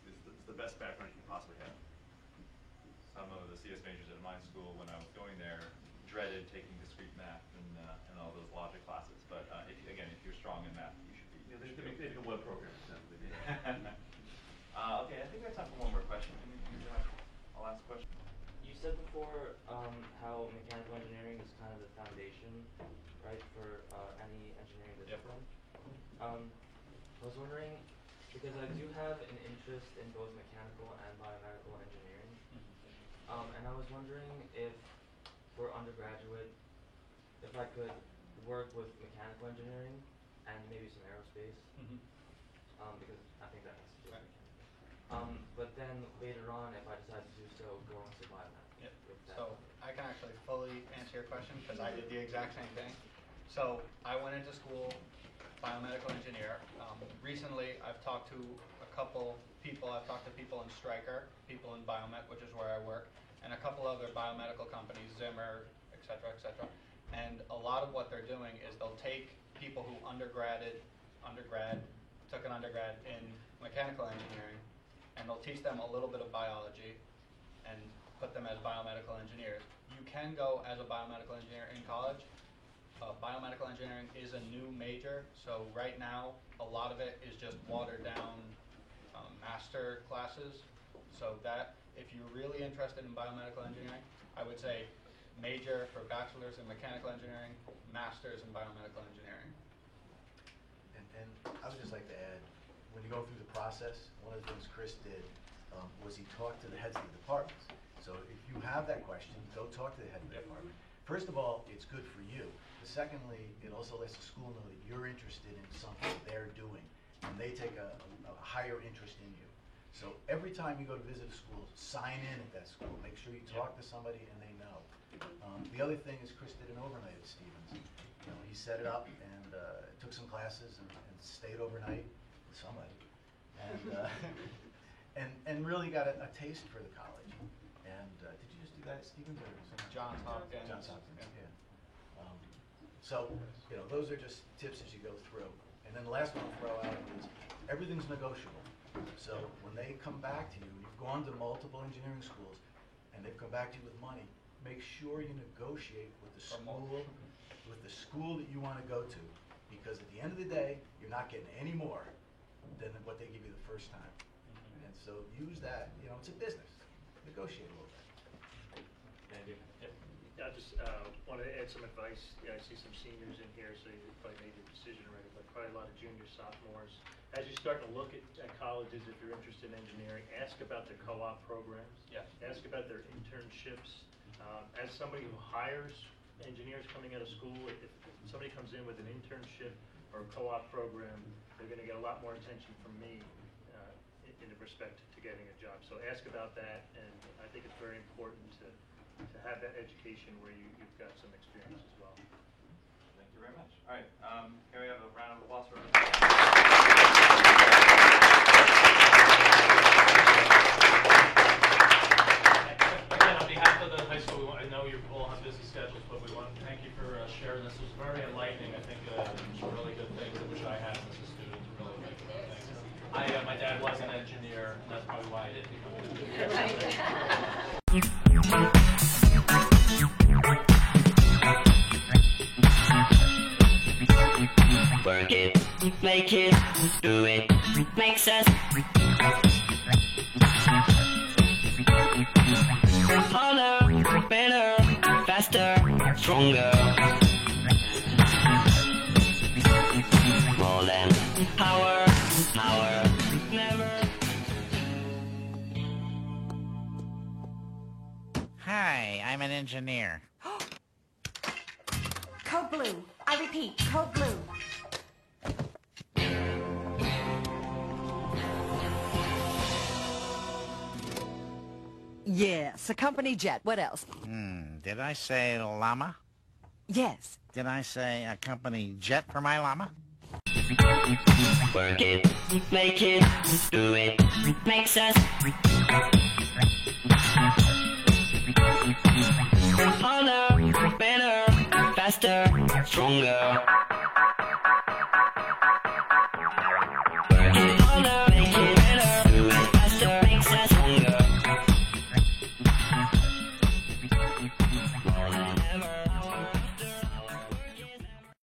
the best background you can possibly have. Some of the CS majors at my school, when I was going there, dreaded taking discrete math and all those logic classes. But if you're strong in math, you should be. Yeah, they can web programs. Okay, I think we have time for one more question. I'll ask a question. You said before how mechanical engineering is kind of the foundation, right, for any engineering discipline. I was wondering, because I do have an interest in both mechanical and biomedical engineering, and I was wondering if, for undergraduate, if I could work with mechanical engineering and maybe some aerospace, because I think that has to do with mechanical. But then later on, if I decide to do so, go into biomedical. So I can actually fully answer your question because I did the exact same thing. So I went into school, biomedical engineer. Recently, I've talked to a couple people. I've talked to people in Stryker, people in Biomet, which is where I work, and a couple other biomedical companies, Zimmer, et cetera, et cetera. And a lot of what they're doing is they'll take people who took an undergrad in mechanical engineering, and they'll teach them a little bit of biology and put them as biomedical engineers. You can go as a biomedical engineer in college. Biomedical engineering is a new major, so right now a lot of it is just watered down master classes. So that, if you're really interested in biomedical engineering, I would say major for bachelor's in mechanical engineering, master's in biomedical engineering. And I would just like to add, when you go through the process, one of the things Chris did was he talked to the heads of the departments. So if you have that question, go talk to the head of the department. First of all, it's good for you. But secondly, it also lets the school know that you're interested in something they're doing, and they take a higher interest in you. So every time you go to visit a school, sign in at that school. Make sure you talk to somebody and they know. The other thing is Chris did an overnight at Stevens. He set it up and took some classes and stayed overnight with somebody, and really got a taste for the college. And did you just do that at Stevens or Johns Hopkins? Johns Hopkins, yeah. So those are just tips as you go through. And then the last one I'll throw out is everything's negotiable. So when they come back to you, you've gone to multiple engineering schools, and they've come back to you with money. Make sure you negotiate with the school that you want to go to, because at the end of the day, you're not getting any more than what they give you the first time. And so use that. It's a business. Negotiate a little bit. Thank you. I just want to add some advice. I see some seniors in here, so you probably made your decision already, but probably a lot of juniors, sophomores. As you start to look at colleges, if you're interested in engineering, ask about their co-op programs. Yeah. Ask about their internships. As somebody who hires engineers coming out of school, if somebody comes in with an internship or a co-op program, they're going to get a lot more attention from me in respect to getting a job. So ask about that, and I think it's very important to have that education where you've got some experience as well. Thank you very much. All right, here we have a round of applause for Again, on behalf of the high school, I know you all have busy schedules, but we want to thank you for sharing this. It was very enlightening. I think some really good things I wish I had as a student to really think about things. My dad was an engineer, and that's probably why I didn't become an engineer. Work it, make it, do it, makes us harder, better, faster, stronger. More than power, never. Hi, I'm an engineer. Code blue. I repeat, code blue. Yes, a company jet. What else? Did I say llama? Yes. Did I say a company jet for my llama? Work it, make it, do it, makes us harder, better, faster, stronger.